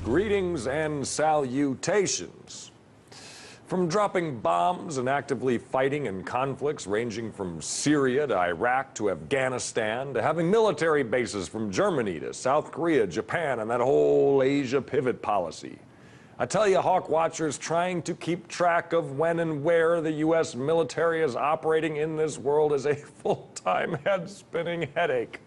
Greetings and salutations. From dropping bombs and actively fighting in conflicts ranging from Syria to Iraq to Afghanistan, to having military bases from Germany to South Korea, Japan, and that whole Asia pivot policy. I tell you, Hawk Watchers, trying to keep track of when and where the U.S. military is operating in this world is a full-time head-spinning headache.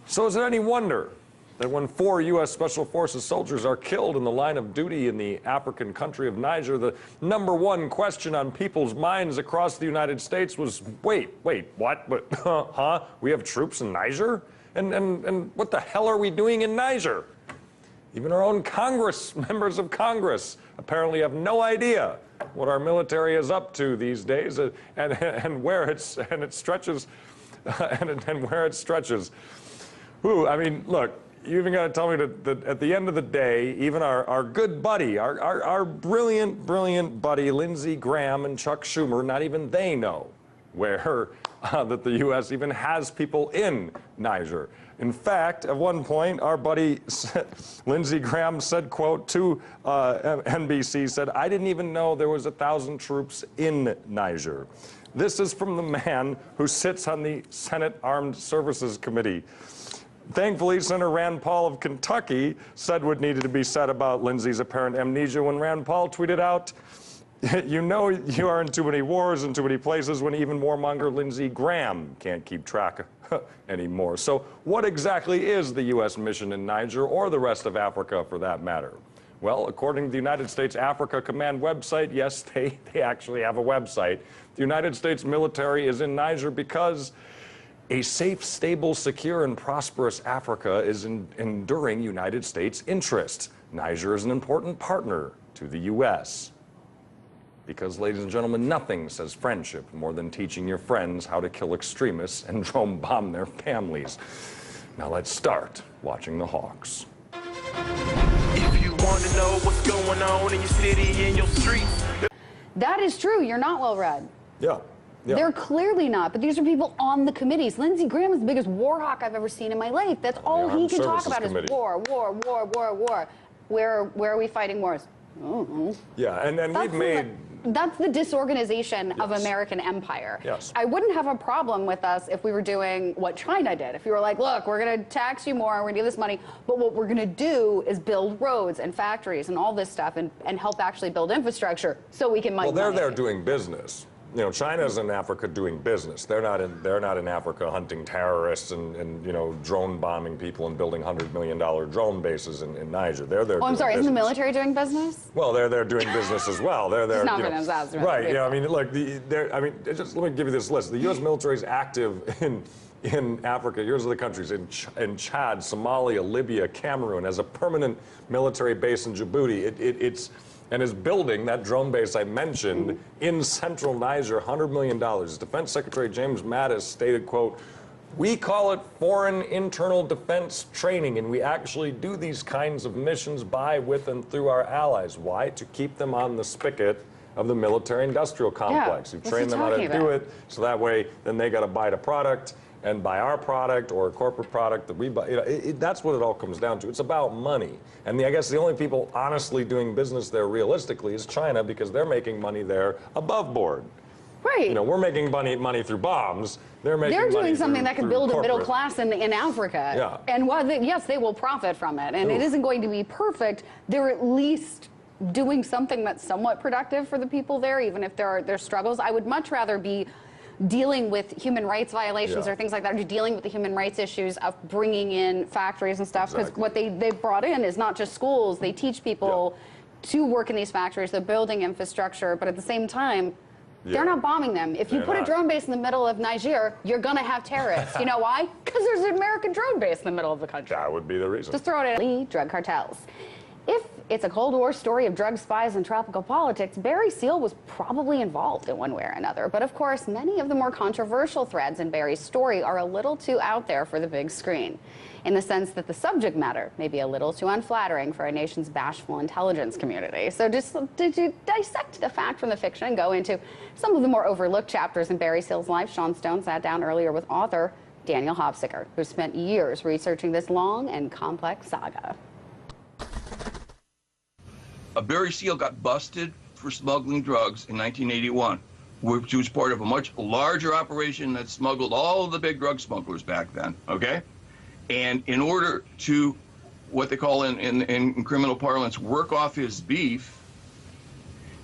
So is it any wonder that when 4 U.S. Special Forces soldiers are killed in the line of duty in the African country of Niger, the #1 question on people's minds across the United States was, wait, what? But, huh? We have troops in Niger? And what the hell are we doing in Niger? Even our own members of Congress apparently have no idea what our military is up to these days and where it stretches and where it stretches. Ooh, I mean, look, you even got to tell me that at the end of the day, even our good buddy, our brilliant buddy, Lindsey Graham and Chuck Schumer, not even they know where that the U.S. even has people in Niger. In fact, at one point, our buddy Lindsey Graham said, quote, to NBC, said, "I didn't even know there was 1,000 troops in Niger." This is from the man who sits on the Senate Armed Services Committee. Thankfully, Senator Rand Paul of Kentucky said what needed to be said about Lindsey's apparent amnesia when Rand Paul tweeted out, "You know you are in too many wars and too many places when even warmonger Lindsey Graham can't keep track anymore." So what exactly is the U.S. mission in Niger, or the rest of Africa for that matter? Well, according to the United States Africa Command website, yes, they actually have a website. The United States military is in Niger because a safe, stable, secure, and prosperous Africa is in enduring United States interest. Niger is an important partner to the U.S. Because, ladies and gentlemen, nothing says friendship more than teaching your friends how to kill extremists and drone bomb their families. Now let's start watching the Hawks. If you want to know what's going on in your city, in your streets. That is true. You're not well read. Yeah. They're clearly not, but these are people on the committees. Lindsey Graham is the biggest war hawk I've ever seen in my life. That's all he can talk about is war. Where are we fighting wars? Yeah, and we've made... That's the disorganization of American empire. Yes. I wouldn't have a problem with us if we were doing what China did. If you were like, look, we're going to tax you more, we're going to give this money, but what we're going to do is build roads and factories and all this stuff and help actually build infrastructure so we can make money. Well, they're there doing business. You know, China's in Africa doing business. They're not in Africa hunting terrorists and you know, drone bombing people and building $100 million drone bases in Niger. They're there. Oh, I'm sorry. Business. Isn't the military doing business? Well, they're there doing business as well. They're there. Not you for know, themselves. Right. Yeah. I mean, look. Just let me give you this list. The U.S. military is active in Africa. Here's the countries: in Chad, Somalia, Libya, Cameroon. Has a permanent military base in Djibouti. And is building that drone base I mentioned in central Niger, $100 million. Defense Secretary James Mattis stated, quote, "We call it foreign internal defense training, and we actually do these kinds of missions by, with, and through our allies." Why? To keep them on the spigot of the military-industrial complex. Yeah, You train them how to do it, so that way then they got to buy the product, and buy our product or a corporate product that we buy. You know, that's what it all comes down to. It's about money. And I guess the only people honestly doing business there realistically is China, because they're making money there above board. Right. You know, we're making money through bombs. They're doing something that can build corporate. a middle class in Africa. Yeah. And while yes, they will profit from it. And it isn't going to be perfect. They're at least doing something that's somewhat productive for the people there, even if there are struggles. I would much rather be dealing with human rights violations or things like that, or dealing with the human rights issues of bringing in factories and stuff, because what they brought in is not just schools. They teach people to work in these factories. They're building infrastructure, but at the same time, they're not bombing them. If you put a drone base in the middle of Niger, you're going to have terrorists. You know why? Because there's an American drone base in the middle of the country. That would be the reason. Just throw it in. Drug cartels. If it's a Cold War story of drug spies and tropical politics, Barry Seal was probably involved in one way or another. But of course, many of the more controversial threads in Barry's story are a little too out there for the big screen, in the sense that the subject matter may be a little too unflattering for our nation's bashful intelligence community. So just to dissect the fact from the fiction and go into some of the more overlooked chapters in Barry Seal's life, Sean Stone sat down earlier with author Daniel Hofziger, who spent years researching this long and complex saga. Barry Seal got busted for smuggling drugs in 1981, which was part of a much larger operation that smuggled all of the big drug smugglers back then, okay? And in order to, what they call in criminal parlance, work off his beef,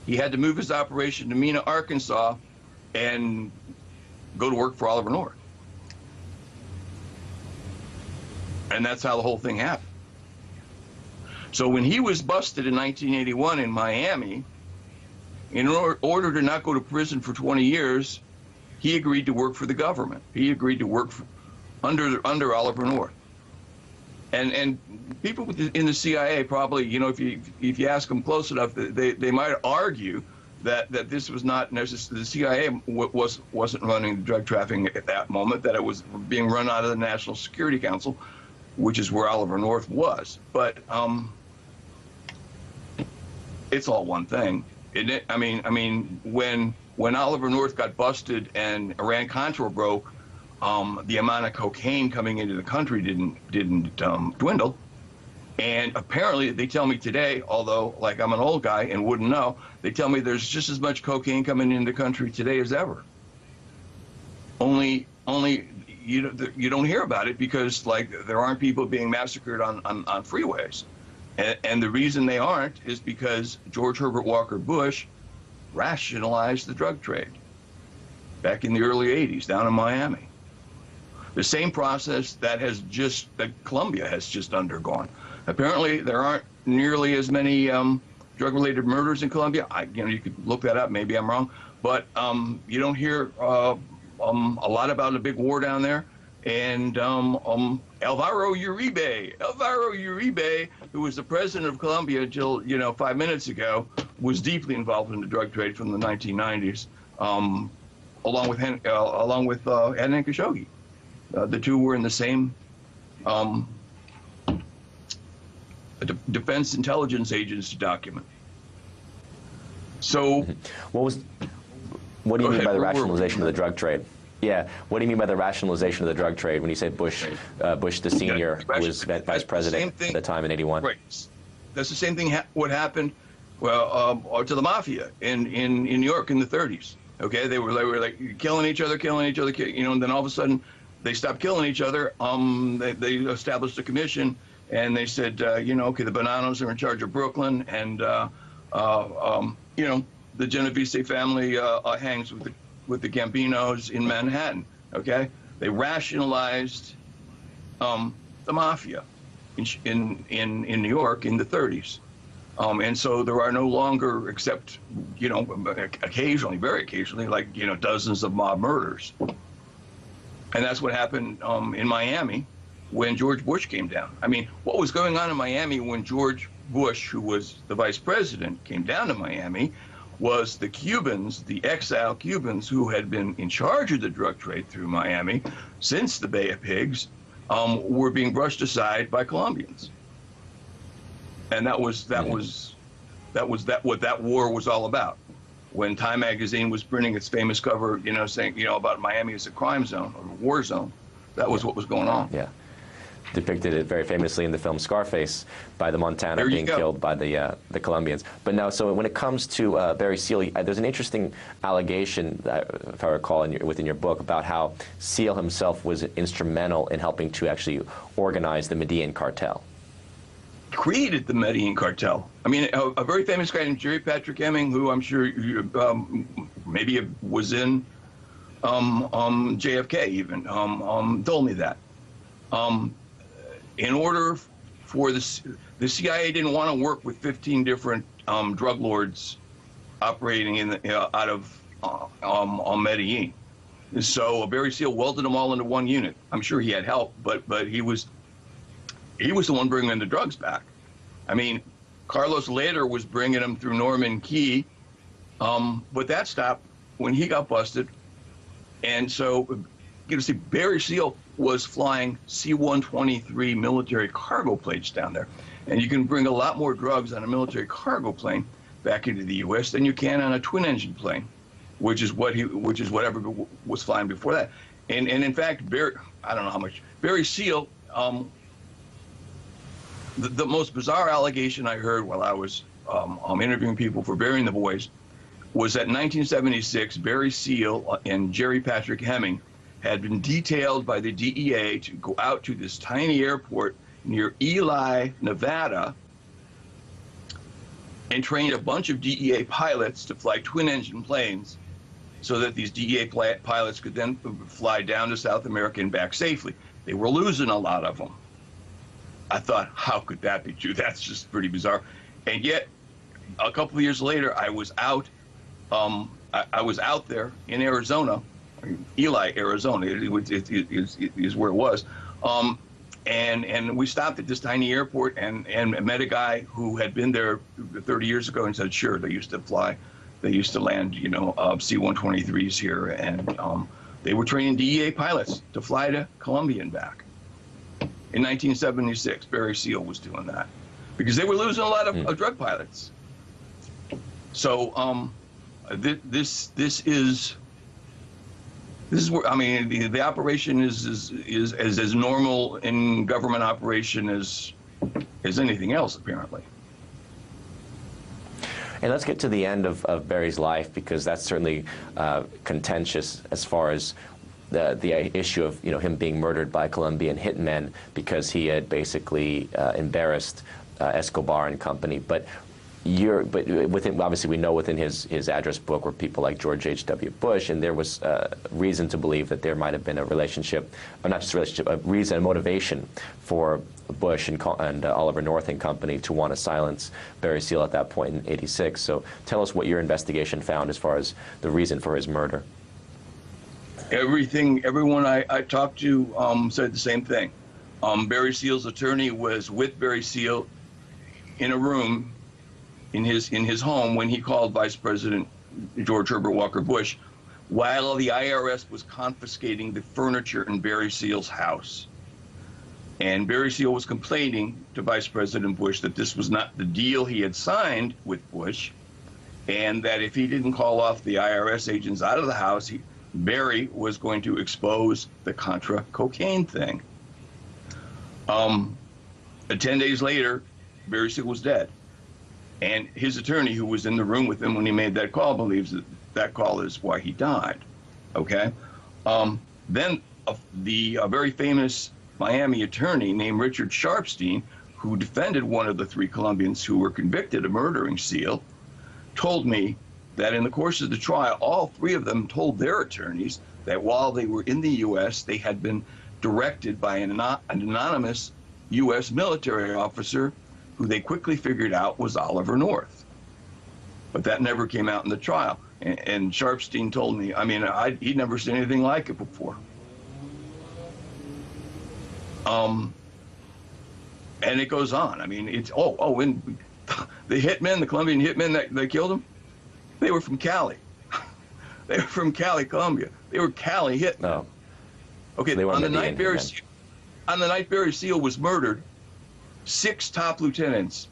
he had to move his operation to Mena, Arkansas, and go to work for Oliver North. And that's how the whole thing happened. So when he was busted in 1981 in Miami, in order to not go to prison for 20 years, he agreed to work for the government. He agreed to work under Oliver North. And people in the CIA probably, you know, if you ask them close enough, they might argue that this was not necessarily, the CIA wasn't running drug trafficking at that moment, that it was being run out of the National Security Council, which is where Oliver North was. But it's all one thing. I mean, when Oliver North got busted and Iran-Contra broke, the amount of cocaine coming into the country didn't dwindle. And apparently, they tell me today, although like I'm an old guy and wouldn't know, they tell me there's just as much cocaine coming into the country today as ever. Only you don't hear about it because like there aren't people being massacred on freeways. And the reason they aren't is because George Herbert Walker Bush rationalized the drug trade back in the early 80s down in Miami. The same process that Colombia has just undergone. Apparently, there aren't nearly as many drug-related murders in Colombia. You could look that up. Maybe I'm wrong, but you don't hear a lot about a big war down there. And Alvaro Uribe, who was the president of Colombia until 5 minutes ago, was deeply involved in the drug trade from the 1990s, along with Henry Khashoggi. The two were in the same Defense Intelligence Agency document. So, what do you mean by the rationalization of the drug trade? Yeah, what do you mean by the rationalization of the drug trade when you say Bush the senior was vice president at the time in '81? Right. That's the same thing what happened to the mafia in New York in the 30s. Okay, they were like killing each other, and then all of a sudden they stopped killing each other. They established a commission, and they said, okay, the Bonanos are in charge of Brooklyn, and the Genovese family hangs with the Gambinos in Manhattan. Okay, they rationalized the mafia in New York in the 30s, and so there are no longer, except occasionally, very occasionally, like dozens of mob murders. And that's what happened in Miami when George Bush came down. I mean, what was going on in Miami when George Bush, who was the vice president, came down to Miami was the Cubans, the exile Cubans who had been in charge of the drug trade through Miami since the Bay of Pigs, were being brushed aside by Colombians. And that was what that war was all about. When Time magazine was printing its famous cover, saying, about Miami as a crime zone or a war zone, that was what was going on. Yeah. Depicted it very famously in the film Scarface by the Montana being killed by the Colombians. But no, so when it comes to Barry Seal, there's an interesting allegation, if I recall, within your book about how Seal himself was instrumental in helping to actually organize the Medellin cartel. Created the Medellin cartel. I mean, a very famous guy named Jerry Patrick Hemming, who I'm sure maybe was in JFK even, told me that. In order for the CIA didn't want to work with 15 different drug lords operating out of Medellin. So Barry Seal welded them all into one unit. I'm sure he had help, but he was the one bringing the drugs back. I mean, Carlos later was bringing them through Norman Key, but that stopped when he got busted. And so, see, Barry Seal was flying C-123 military cargo planes down there. And you can bring a lot more drugs on a military cargo plane back into the U.S. than you can on a twin-engine plane, which is what everybody was flying before that. And in fact, I don't know how much, Barry Seal, the most bizarre allegation I heard while I was interviewing people for Burying the Boys was that in 1976, Barry Seal and Jerry Patrick Hemming had been detailed by the DEA to go out to this tiny airport near Ely, Nevada, and train a bunch of DEA pilots to fly twin-engine planes so that these DEA pilots could then fly down to South America and back safely. They were losing a lot of them. I thought, how could that be true? That's just pretty bizarre. And yet, a couple of years later, I was out. I was out there in Arizona, Ely, Arizona. It is where it was. And we stopped at this tiny airport and met a guy who had been there 30 years ago and said, sure, they used to fly. They used to land, C-123s here, and they were training DEA pilots to fly to Colombia and back. In 1976, Barry Seal was doing that because they were losing a lot of drug pilots. So this is where, I mean, the operation is as normal in government operation as anything else, apparently. And let's get to the end of Barry's life, because that's certainly contentious as far as the issue of him being murdered by Colombian hitmen because he had basically embarrassed Escobar and company. But within, obviously we know within his address book were people like George H.W. Bush, and there was reason to believe that there might have been a relationship, or not just a relationship, a reason, a motivation for Bush and Oliver North and company to want to silence Barry Seal at that point in '86. So tell us what your investigation found as far as the reason for his murder. Everyone I talked to said the same thing. Barry Seal's attorney was with Barry Seal in a room in his home when he called Vice President George Herbert Walker Bush while the IRS was confiscating the furniture in Barry Seal's house. And Barry Seal was complaining to Vice President Bush that this was not the deal he had signed with Bush, and that if he didn't call off the IRS agents out of the house, Barry was going to expose the Contra cocaine thing. 10 days later, Barry Seal was dead. And his attorney, who was in the room with him when he made that call, believes that that call is why he died. Okay? Then the very famous Miami attorney named Richard Sharpstein, who defended one of the 3 Colombians who were convicted of murdering Seal, told me that in the course of the trial, all 3 of them told their attorneys that while they were in the U.S., they had been directed by an anonymous U.S. military officer who they quickly figured out was Oliver North. But that never came out in the trial. And Sharpstein told me, I mean, he'd never seen anything like it before. And it goes on. I mean, it's, and the hitmen, the Colombian hitmen that killed him, they were from Cali. They were from Cali, Colombia. They were Cali hitmen. Oh. Okay, So on the night Barry Seal was murdered, 6 top lieutenants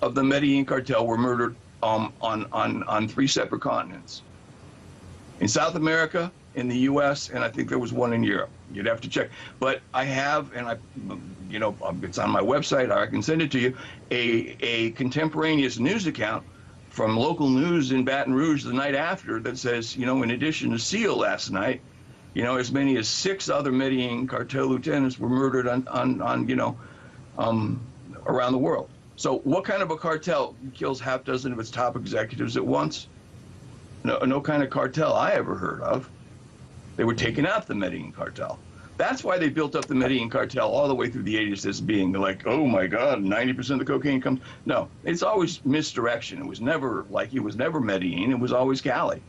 of the Medellin cartel were murdered on 3 separate continents. In South America, in the U.S., and I think there was one in Europe. You'd have to check. But I have, and it's on my website, I can send it to you, a contemporaneous news account from local news in Baton Rouge the night after that says, in addition to Seal last night, as many as 6 other Medellin cartel lieutenants were murdered around the world. So what kind of a cartel kills half dozen of its top executives at once? No kind of cartel I ever heard of. They were taking out the Medellin cartel. That's why they built up the Medellin cartel all the way through the 80s as being like, oh my God, 90% of the cocaine comes. No, it's always misdirection. It was never Medellin. It was always Cali.